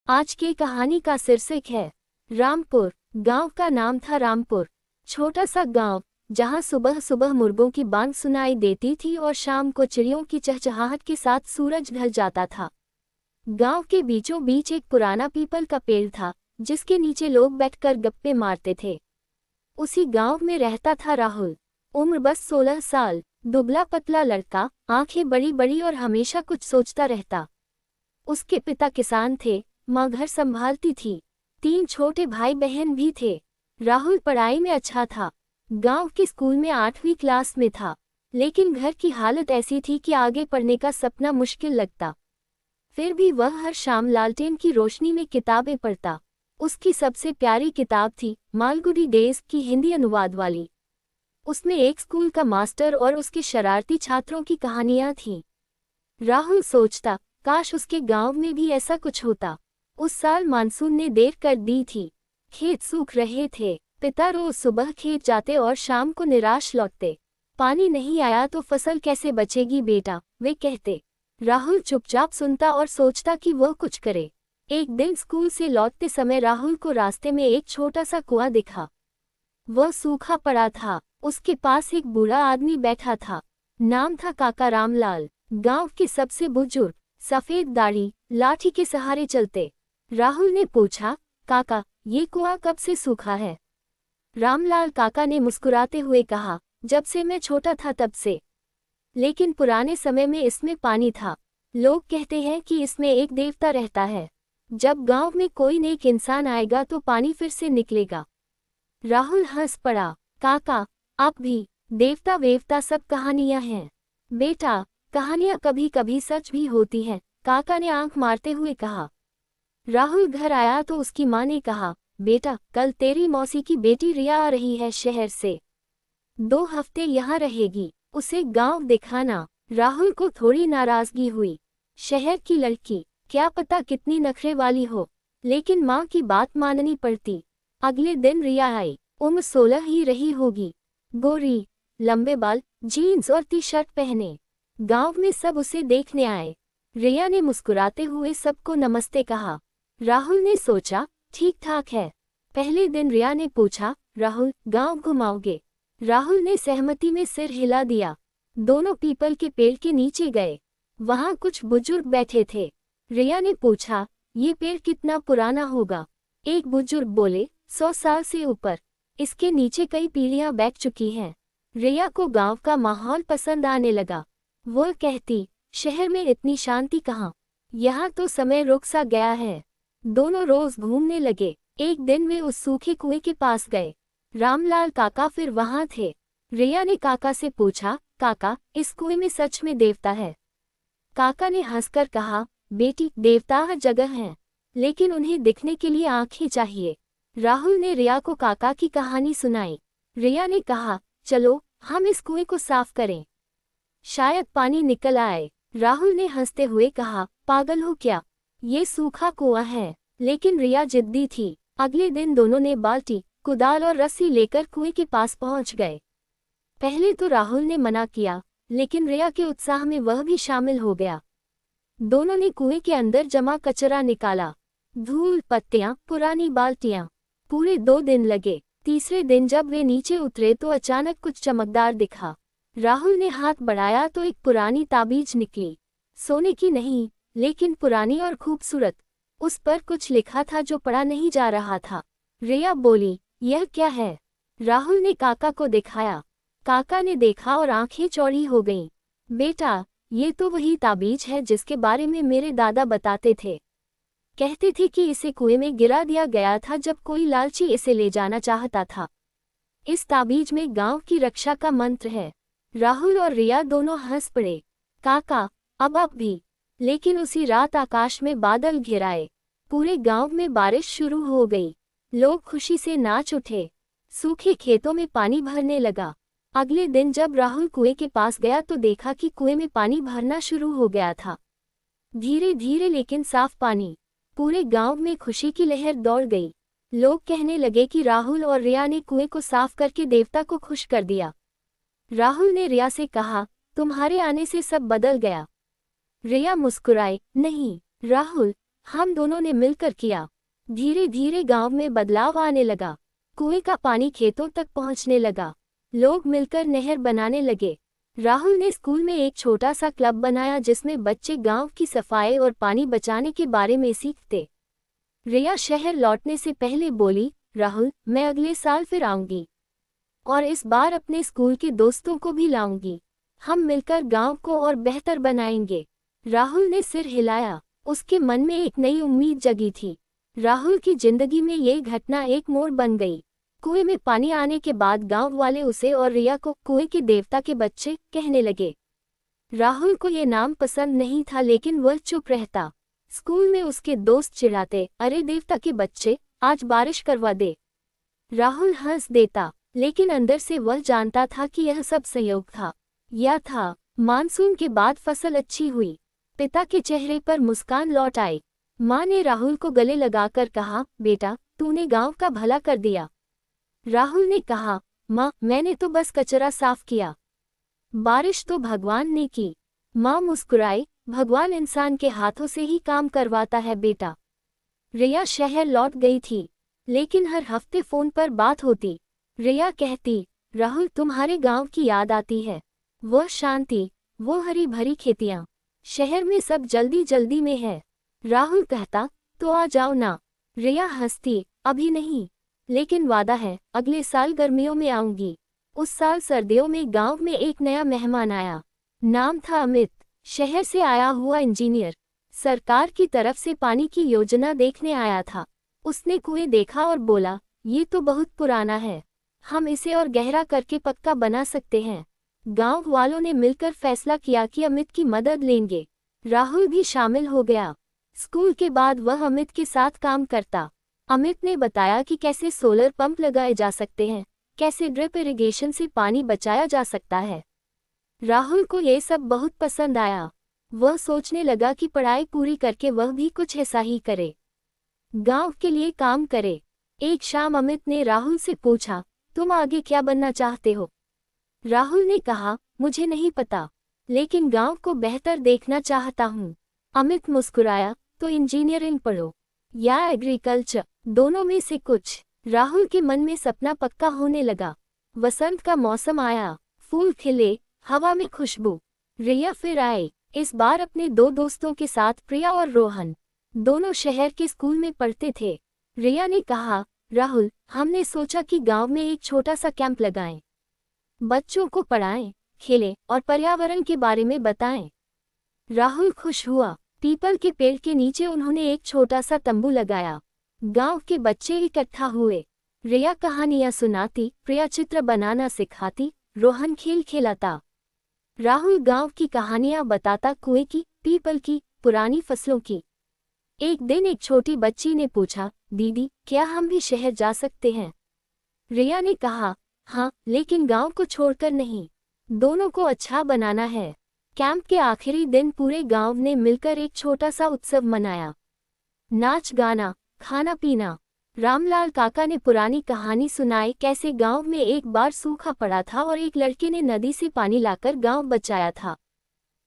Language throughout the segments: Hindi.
आज की कहानी का शीर्षक है रामपुर। गांव का नाम था रामपुर। छोटा सा गांव जहां सुबह सुबह मुर्गों की बांग सुनाई देती थी और शाम को चिड़ियों की चहचहाहट के साथ सूरज ढल जाता था। गांव के बीचों बीच एक पुराना पीपल का पेड़ था जिसके नीचे लोग बैठकर गप्पे मारते थे। उसी गांव में रहता था राहुल। उम्र बस 16 साल, दुबला पतला लड़का, आंखें बड़ी बड़ी और हमेशा कुछ सोचता रहता। उसके पिता किसान थे, माँ घर संभालती थी। 3 छोटे भाई बहन भी थे। राहुल पढ़ाई में अच्छा था। गांव के स्कूल में 8वीं क्लास में था, लेकिन घर की हालत ऐसी थी कि आगे पढ़ने का सपना मुश्किल लगता। फिर भी वह हर शाम लालटेन की रोशनी में किताबें पढ़ता। उसकी सबसे प्यारी किताब थी मालगुडी डेज की हिंदी अनुवाद वाली। उसमें एक स्कूल का मास्टर और उसके शरारती छात्रों की कहानियां थीं। राहुल सोचता, काश उसके गांव में भी ऐसा कुछ होता। उस साल मानसून ने देर कर दी थी। खेत सूख रहे थे। पिता रोज सुबह खेत जाते और शाम को निराश लौटते। पानी नहीं आया तो फसल कैसे बचेगी बेटा, वे कहते। राहुल चुपचाप सुनता और सोचता कि वह कुछ करे। एक दिन स्कूल से लौटते समय राहुल को रास्ते में एक छोटा सा कुआं दिखा। वह सूखा पड़ा था। उसके पास एक बूढ़ा आदमी बैठा था। नाम था काका रामलाल। गांव के सबसे बुजुर्ग, सफेद दाढ़ी, लाठी के सहारे चलते। राहुल ने पूछा, काका, ये कुआं कब से सूखा है? रामलाल काका ने मुस्कुराते हुए कहा, जब से मैं छोटा था तब से। लेकिन पुराने समय में इसमें पानी था। लोग कहते हैं कि इसमें एक देवता रहता है। जब गांव में कोई नेक इंसान आएगा तो पानी फिर से निकलेगा। राहुल हंस पड़ा, काका, आप भी, देवता वेवता सब कहानियां हैं। बेटा, कहानियां कभी कभी सच भी होती हैं, काका ने आंख मारते हुए कहा। राहुल घर आया तो उसकी माँ ने कहा, बेटा, कल तेरी मौसी की बेटी रिया आ रही है शहर से। 2 हफ्ते यहाँ रहेगी, उसे गांव दिखाना। राहुल को थोड़ी नाराजगी हुई। शहर की लड़की, क्या पता कितनी नखरे वाली हो, लेकिन माँ की बात माननी पड़ती। अगले दिन रिया आई। उम्र 16 ही रही होगी। गोरी, लंबे बाल, जीन्स और टी-शर्ट पहने। गांव में सब उसे देखने आए। रिया ने मुस्कुराते हुए सबको नमस्ते कहा। राहुल ने सोचा, ठीक ठाक है। पहले दिन रिया ने पूछा, राहुल, गांव घुमाओगे? राहुल ने सहमति में सिर हिला दिया। दोनों पीपल के पेड़ के नीचे गए। वहां कुछ बुजुर्ग बैठे थे। रिया ने पूछा, ये पेड़ कितना पुराना होगा? एक बुजुर्ग बोले, 100 साल से ऊपर। इसके नीचे कई पीढ़ियां बैठ चुकी हैं। रिया को गांव का माहौल पसंद आने लगा। वह कहती, शहर में इतनी शांति कहाँ, यहाँ तो समय रुक सा गया है। दोनों रोज घूमने लगे। एक दिन वे उस सूखे कुएं के पास गए। रामलाल काका फिर वहां थे। रिया ने काका से पूछा, काका, इस कुएं में सच में देवता है? काका ने हंसकर कहा, बेटी, देवता हर जगह हैं, लेकिन उन्हें दिखने के लिए आंखें चाहिए। राहुल ने रिया को काका की कहानी सुनाई। रिया ने कहा, चलो हम इस कुएं को साफ करें, शायद पानी निकल आए। राहुल ने हंसते हुए कहा, पागल हो क्या, ये सूखा कुआं है। लेकिन रिया जिद्दी थी। अगले दिन दोनों ने बाल्टी, कुदाल और रस्सी लेकर कुएं के पास पहुंच गए। पहले तो राहुल ने मना किया, लेकिन रिया के उत्साह में वह भी शामिल हो गया। दोनों ने कुएं के अंदर जमा कचरा निकाला, धूल, पत्तियां, पुरानी बाल्टियां। पूरे 2 दिन लगे। तीसरे दिन जब वे नीचे उतरे तो अचानक कुछ चमकदार दिखा। राहुल ने हाथ बढ़ाया तो एक पुरानी ताबीज निकली। सोने की नहीं, लेकिन पुरानी और खूबसूरत। उस पर कुछ लिखा था जो पढ़ा नहीं जा रहा था। रिया बोली, यह क्या है? राहुल ने काका को दिखाया। काका ने देखा और आंखें चौड़ी हो गईं। बेटा, ये तो वही ताबीज है जिसके बारे में मेरे दादा बताते थे। कहते थे कि इसे कुएं में गिरा दिया गया था जब कोई लालची इसे ले जाना चाहता था। इस ताबीज में गांव की रक्षा का मंत्र है। राहुल और रिया दोनों हंस पड़े। काका, अब आप भी। लेकिन उसी रात आकाश में बादल घिर आए। पूरे गांव में बारिश शुरू हो गई। लोग खुशी से नाच उठे। सूखे खेतों में पानी भरने लगा। अगले दिन जब राहुल कुएं के पास गया तो देखा कि कुएं में पानी भरना शुरू हो गया था। धीरे धीरे लेकिन साफ पानी। पूरे गांव में खुशी की लहर दौड़ गई। लोग कहने लगे कि राहुल और रिया ने कुएं को साफ करके देवता को खुश कर दिया। राहुल ने रिया से कहा, तुम्हारे आने से सब बदल गया। रिया मुस्कुराई, नहीं राहुल, हम दोनों ने मिलकर किया। धीरे धीरे गांव में बदलाव आने लगा। कुएं का पानी खेतों तक पहुंचने लगा। लोग मिलकर नहर बनाने लगे। राहुल ने स्कूल में एक छोटा सा क्लब बनाया जिसमें बच्चे गांव की सफाई और पानी बचाने के बारे में सीखते। रिया शहर लौटने से पहले बोली, राहुल, मैं अगले साल फिर आऊंगी और इस बार अपने स्कूल के दोस्तों को भी लाऊंगी। हम मिलकर गांव को और बेहतर बनाएंगे। राहुल ने सिर हिलाया। उसके मन में एक नई उम्मीद जगी थी। राहुल की जिंदगी में ये घटना एक मोड़ बन गई। कुएं में पानी आने के बाद गांव वाले उसे और रिया को कुएं के देवता के बच्चे कहने लगे। राहुल को ये नाम पसंद नहीं था लेकिन वह चुप रहता। स्कूल में उसके दोस्त चिढ़ाते, अरे देवता के बच्चे, आज बारिश करवा दे। राहुल हंस देता, लेकिन अंदर से वह जानता था कि यह सब संयोग था। या था। मानसून के बाद फसल अच्छी हुई। पिता के चेहरे पर मुस्कान लौट आई। माँ ने राहुल को गले लगाकर कहा, बेटा, तूने गांव का भला कर दिया। राहुल ने कहा, माँ, मैंने तो बस कचरा साफ किया। बारिश तो भगवान ने की। माँ मुस्कुराई, भगवान इंसान के हाथों से ही काम करवाता है बेटा। रिया शहर लौट गई थी, लेकिन हर हफ्ते फोन पर बात होती। रिया कहती, राहुल, तुम्हारे गांव की याद आती है। वह शांति, वो हरी भरी खेतियां। शहर में सब जल्दी जल्दी में है। राहुल कहता, तो आ जाओ ना। रिया हंसती, अभी नहीं, लेकिन वादा है, अगले साल गर्मियों में आऊंगी। उस साल सर्दियों में गांव में एक नया मेहमान आया। नाम था अमित। शहर से आया हुआ इंजीनियर। सरकार की तरफ से पानी की योजना देखने आया था। उसने कुएं देखा और बोला, ये तो बहुत पुराना है, हम इसे और गहरा करके पक्का बना सकते हैं। गांव वालों ने मिलकर फैसला किया कि अमित की मदद लेंगे। राहुल भी शामिल हो गया। स्कूल के बाद वह अमित के साथ काम करता। अमित ने बताया कि कैसे सोलर पंप लगाए जा सकते हैं, कैसे ड्रिप इरिगेशन से पानी बचाया जा सकता है। राहुल को ये सब बहुत पसंद आया। वह सोचने लगा कि पढ़ाई पूरी करके वह भी कुछ ऐसा ही करे, गांव के लिए काम करे। एक शाम अमित ने राहुल से पूछा, तुम आगे क्या बनना चाहते हो? राहुल ने कहा, मुझे नहीं पता, लेकिन गांव को बेहतर देखना चाहता हूँ। अमित मुस्कुराया, तो इंजीनियरिंग पढ़ो या एग्रीकल्चर, दोनों में से कुछ। राहुल के मन में सपना पक्का होने लगा। वसंत का मौसम आया, फूल खिले, हवा में खुशबू। रिया फिर आए, इस बार अपने दो दोस्तों के साथ, प्रिया और रोहन। दोनों शहर के स्कूल में पढ़ते थे। रिया ने कहा, राहुल, हमने सोचा कि गांव में एक छोटा सा कैंप लगाएं। बच्चों को पढ़ाएं, खेलें और पर्यावरण के बारे में बताएं। राहुल खुश हुआ। पीपल के पेड़ के नीचे उन्होंने एक छोटा सा तंबू लगाया। गांव के बच्चे इकट्ठा हुए। रिया कहानियां सुनाती, प्रिया चित्र बनाना सिखाती, रोहन खेल खिलाता। राहुल गांव की कहानियां बताता, कुएं की, पीपल की, पुरानी फसलों की। एक दिन एक छोटी बच्ची ने पूछा, दीदी, क्या हम भी शहर जा सकते हैं? रिया ने कहा, हाँ, लेकिन गांव को छोड़कर नहीं, दोनों को अच्छा बनाना है। कैंप के आखिरी दिन पूरे गांव ने मिलकर एक छोटा सा उत्सव मनाया। नाच गाना, खाना पीना। रामलाल काका ने पुरानी कहानी सुनाई, कैसे गांव में एक बार सूखा पड़ा था और एक लड़के ने नदी से पानी लाकर गांव बचाया था।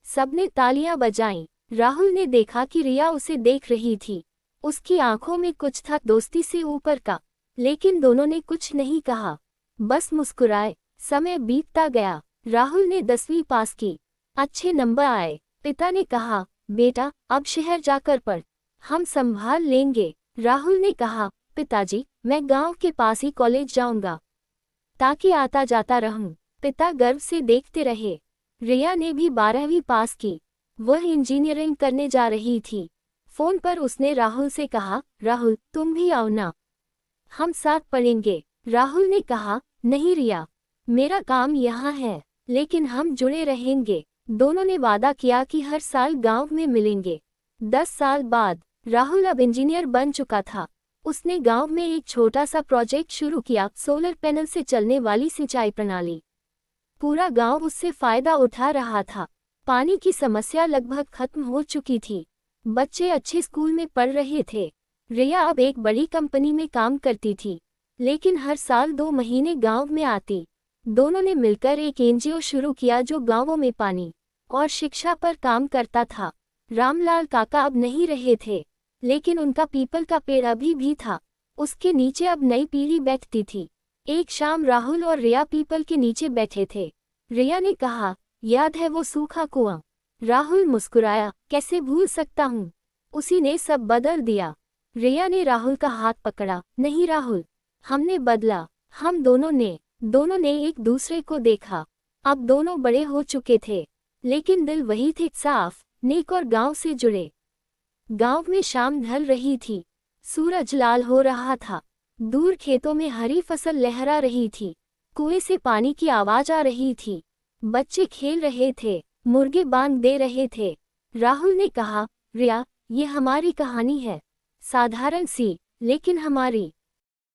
सबने तालियां बजाईं। राहुल ने देखा कि रिया उसे देख रही थी। उसकी आंखों में कुछ था दोस्ती से ऊपर का, लेकिन दोनों ने कुछ नहीं कहा, बस मुस्कुराए। समय बीतता गया। राहुल ने 10वीं पास की। अच्छे नंबर आए। पिता ने कहा, बेटा, अब शहर जाकर पढ़, हम संभाल लेंगे। राहुल ने कहा, पिताजी, मैं गांव के पास ही कॉलेज जाऊंगा, ताकि आता जाता रहूं। पिता गर्व से देखते रहे। रिया ने भी 12वीं पास की। वह इंजीनियरिंग करने जा रही थी। फोन पर उसने राहुल से कहा, राहुल, तुम भी आओ ना, हम साथ पढ़ेंगे। राहुल ने कहा, नहीं रिया, मेरा काम यहाँ है, लेकिन हम जुड़े रहेंगे। दोनों ने वादा किया कि हर साल गांव में मिलेंगे। 10 साल बाद राहुल अब इंजीनियर बन चुका था। उसने गांव में एक छोटा सा प्रोजेक्ट शुरू किया, सोलर पैनल से चलने वाली सिंचाई प्रणाली। पूरा गांव उससे फायदा उठा रहा था। पानी की समस्या लगभग खत्म हो चुकी थी। बच्चे अच्छे स्कूल में पढ़ रहे थे। रिया अब एक बड़ी कंपनी में काम करती थी, लेकिन हर साल 2 महीने गांव में आती। दोनों ने मिलकर एक एनजीओ शुरू किया जो गांवों में पानी और शिक्षा पर काम करता था। रामलाल काका अब नहीं रहे थे। लेकिन उनका पीपल का पेड़ अभी भी था। उसके नीचे अब नई पीढ़ी बैठती थी। एक शाम राहुल और रिया पीपल के नीचे बैठे थे। रिया ने कहा, याद है वो सूखा कुआं? राहुल मुस्कुराया, कैसे भूल सकता हूँ, उसी ने सब बदल दिया। रिया ने राहुल का हाथ पकड़ा, नहीं राहुल, हमने बदला, हम दोनों ने एक दूसरे को देखा। अब दोनों बड़े हो चुके थे, लेकिन दिल वही थे, साफ, नेक और गांव से जुड़े। गांव में शाम ढल रही थी, सूरज लाल हो रहा था, दूर खेतों में हरी फसल लहरा रही थी, कुएं से पानी की आवाज आ रही थी, बच्चे खेल रहे थे, मुर्गे बांध दे रहे थे। राहुल ने कहा, रिया, ये हमारी कहानी है, साधारण सी, लेकिन हमारी।